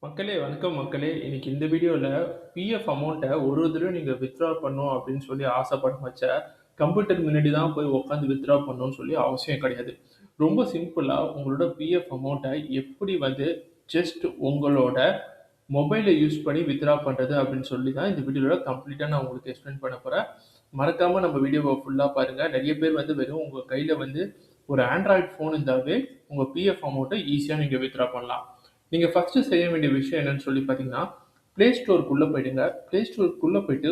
மக்களே வணக்கம் மக்களே. இன்னைக்கு இந்த வீடியோல பிஎஃப் அமௌண்ட்ட ஒரு தடவை நீங்க வித்ட்ரா பண்ணணும் அப்படின்னு சொல்லி ஆசைப்படும் கம்ப்யூட்டர் முன்னாடி தான் போய் உட்காந்து வித்ட்ரா பண்ணணும்னு சொல்லி அவசியம் கிடையாது. ரொம்ப சிம்பிளா உங்களோட பிஎஃப் அமௌண்ட்ட எப்படி ஜஸ்ட் உங்களோட மொபைல யூஸ் பண்ணி வித்ட்ரா பண்றது அப்படின்னு சொல்லி தான் இந்த வீடியோல கம்ப்ளீட்டா நான் உங்களுக்கு எக்ஸ்பிளைன் பண்ண போறேன். மறக்காம நம்ம வீடியோவ ஃபுல்லா பாருங்க. நிறைய பேர் வெறும் உங்க கையில ஒரு ஆண்ட்ராய்டு ஃபோன் இருந்தாவே உங்க பிஎஃப் அமௌண்ட்ட ஈஸியா நீங்க வித்ட்ரா பண்ணலாம். நீங்க ஃபர்ஸ்ட் செய்ய வேண்டிய விஷயம் என்னன்னு சொல்லி பார்த்தீங்கன்னா, Play Storeக்குள்ள போயிடுங்க. Play Storeக்குள்ள போயிட்டு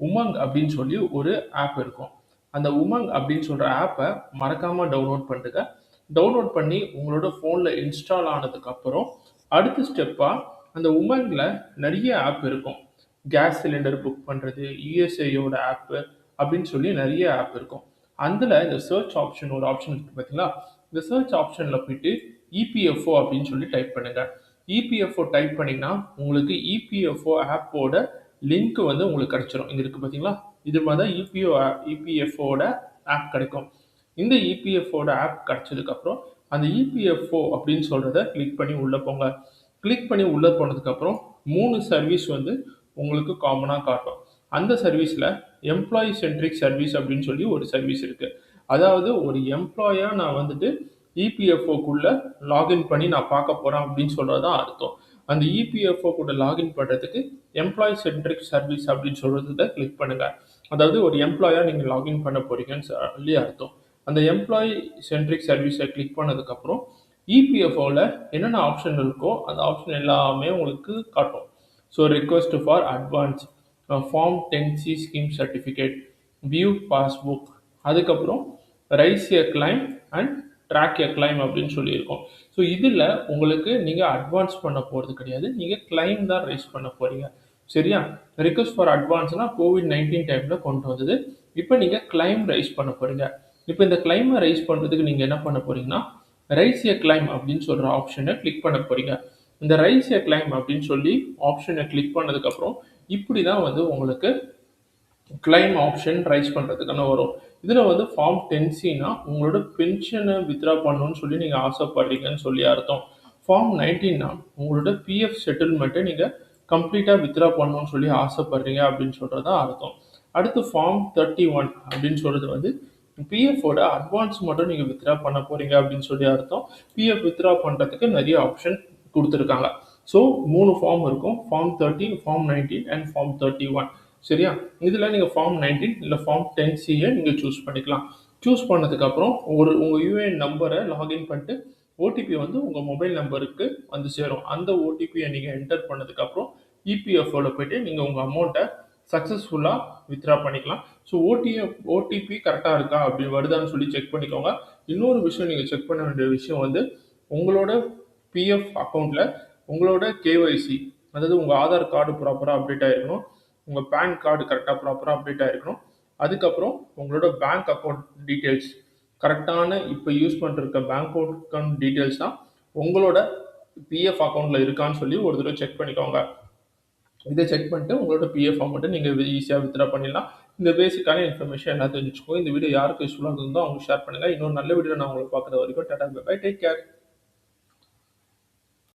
உமங் அப்படின்னு சொல்லி ஒரு ஆப் இருக்கும். அந்த உமங் அப்படின்னு சொல்ற ஆப்ப மறக்காம டவுன்லோட் பண்ணுங்க. டவுன்லோட் பண்ணி உங்களோட ஃபோன்ல இன்ஸ்டால் ஆனதுக்கு அப்புறம் அடுத்த ஸ்டெப்பா அந்த உமங்ல நிறைய ஆப் இருக்கும். கேஸ் சிலிண்டர் புக் பண்றது, யுஎஸ்ஏயோட ஆப் அப்படின்னு சொல்லி நிறைய ஆப் இருக்கும். அதுல இந்த சர்ச் ஆப்ஷன் ஒரு ஆப்ஷன் இருக்கு பார்த்தீங்களா? இந்த சர்ச் ஆப்ஷன்ல போயிட்டு EPFO அப்படின்னு சொல்லி டைப் பண்ணுங்க. EPFO டைப் பண்ணீங்கன்னா உங்களுக்கு EPFO ஆப்போட லிங்க் உங்களுக்கு கிடைச்சிரும். இங்க இருக்கு பார்த்தீங்களா? இது மாதிரி தான் EPFOட ஆப் கிடைக்கும். இந்த EPFOட ஆப் கிடைச்சதுக்கப்புறம் அந்த EPFO அப்படின்னு சொல்றத கிளிக் பண்ணி உள்ள போங்க. கிளிக் பண்ணி உள்ள போனதுக்கப்புறம் 3 சர்வீஸ் உங்களுக்கு காமனா காட்டும். அந்த சர்வீஸ்ல எம்ப்ளாயி சென்ட்ரிக் சர்வீஸ் அப்படின்னு சொல்லி ஒரு சர்வீஸ் இருக்கு. அதாவது ஒரு எம்ப்ளாயா நான் EPFOக்குள்ள லாகின் பண்ணி நான் பார்க்க போறேன் அப்படின்னு சொல்றது தான் அர்த்தம். அந்த EPFO கூட லாகின் பண்றதுக்கு எம்ப்ளாயி சென்ட்ரிக் சர்வீஸ் அப்படின்னு சொல்றத கிளிக் பண்ணுங்க. அதாவது ஒரு எம்ப்ளாயா நீங்க லாகின் பண்ண போறீங்கன்னு சொல்லி அர்த்தம். அந்த எம்ப்ளாயி சென்ட்ரிக் சர்வீஸை கிளிக் பண்ணதுக்கு அப்புறம் EPFOல என்னென்ன ஆப்ஷன் இருக்கோ அந்த ஆப்ஷன் எல்லாமே உங்களுக்கு காட்டும். So request for advance, form 10C scheme certificate, view passbook, அதுக்கப்புறம் raise a claim and track a claim அப்படின்னு சொல்லியிருக்கோம். ஸோ இதில் உங்களுக்கு நீங்கள் அட்வான்ஸ் பண்ண போகிறது கிடையாது, நீங்கள் கிளைம் தான் ரைஸ் பண்ண போகிறீங்க. சரியா? ரிக்வெஸ்ட் ஃபார் அட்வான்ஸ்னால் COVID-19 டைமில் கொண்டு வந்தது. இப்போ நீங்கள் கிளைம் ரைஸ் பண்ண போகிறீங்க. இப்போ இந்த கிளைமை ரைஸ் பண்ணுறதுக்கு நீங்கள் என்ன பண்ண போகிறீங்கன்னா, ரைஸ் எ கிளைம் அப்படின்னு சொல்கிற ஆப்ஷனை கிளிக் பண்ண போகிறீங்க. இந்த ரைஸ் எ கிளைம் அப்படின்னு சொல்லி ஆப்ஷனை கிளிக் பண்ணதுக்கப்புறம் இப்படி தான் உங்களுக்கு கிளைம் ஆப்ஷன் ரைஸ் பண்ணுறதுக்கான வரும். இதில் ஃபார்ம் 10Cனா உங்களோட பென்ஷனை வித்ட்ரா பண்ணணும்னு சொல்லி நீங்கள் ஆசைப்படுறீங்கன்னு சொல்லி அர்த்தம். ஃபார்ம் 19னா உங்களோட பிஎஃப் செட்டில்மெண்ட்டை நீங்கள் கம்ப்ளீட்டாக வித்ட்ரா பண்ணணும்னு சொல்லி ஆசைப்படுறீங்க அப்படின்னு சொல்கிறது தான் அர்த்தம். அடுத்து ஃபார்ம் 31 அப்படின்னு சொல்கிறது பிஎஃபோட அட்வான்ஸ் மட்டும் நீங்கள் வித்ட்ரா பண்ண போகிறீங்க அப்படின்னு சொல்லி அர்த்தம். பிஎஃப் வித்ட்ரா பண்ணுறதுக்கு நிறைய ஆப்ஷன் கொடுத்துருக்காங்க. ஸோ 3 ஃபார்ம் இருக்கும். Form 13, form 19 and form 31. சரியா? இதில் நீங்கள் ஃபார்ம் 19 இல்லை ஃபார்ம் 10Cயை நீங்கள் சூஸ் பண்ணிக்கலாம். சூஸ் பண்ணதுக்கப்புறம் உங்கள் யூஏஎன் நம்பரை லாகின் பண்ணிட்டு ஓடிபி உங்கள் மொபைல் நம்பருக்கு சேரும். அந்த ஓடிபியை நீங்கள் என்டர் பண்ணதுக்கப்புறம் EPFOவில் போய்ட்டு நீங்கள் உங்கள் அமௌண்ட்டை சக்ஸஸ்ஃபுல்லாக வித்ட்ரா பண்ணிக்கலாம். ஸோ ஓடிபி கரெக்டாக இருக்கா அப்படி வருதான்னு சொல்லி செக் பண்ணிக்கோங்க. இன்னொரு விஷயம் நீங்கள் செக் பண்ண வேண்டிய விஷயம் உங்களோட பிஎஃப் அக்கௌண்ட்டில் உங்களோட கேஒய்சி, அதாவது உங்கள் ஆதார் கார்டு ப்ராப்பராக அப்டேட் ஆகிருக்கணும், உங்கள் பேன் கார்டு கரெக்டாக ப்ராப்பராக அப்டேட் ஆகிருக்கணும். அதுக்கப்புறம் உங்களோட பேங்க் அக்கௌண்ட் டீட்டெயில்ஸ் கரெக்டான இப்போ யூஸ் பண்ணிருக்க பேங்க் அக்கௌண்ட் டீட்டெயில்ஸ் தான் உங்களோட பிஎஃப் அக்கௌண்ட்டில் இருக்கான்னு சொல்லி ஒரு தடவை செக் பண்ணிக்கோங்க. இதை செக் பண்ணிட்டு உங்களோட பிஎஃப் அமௌண்ட்டை நீங்கள் ஈஸியாக வித்ட்ரா பண்ணிடலாம். இந்த பேசிக்கான இன்ஃபர்மேஷன் எல்லாம் தெரிஞ்சுக்கோங்க. இந்த வீடியோ யாருக்கு யூஸ்ஃபுல்லாக இருந்தோ அவங்க ஷேர் பண்ணுங்கள். இன்னொரு நல்ல வீடியோ நான் உங்களை பார்க்குற வரைக்கும் டாடா பை பை, டேக் கேர்.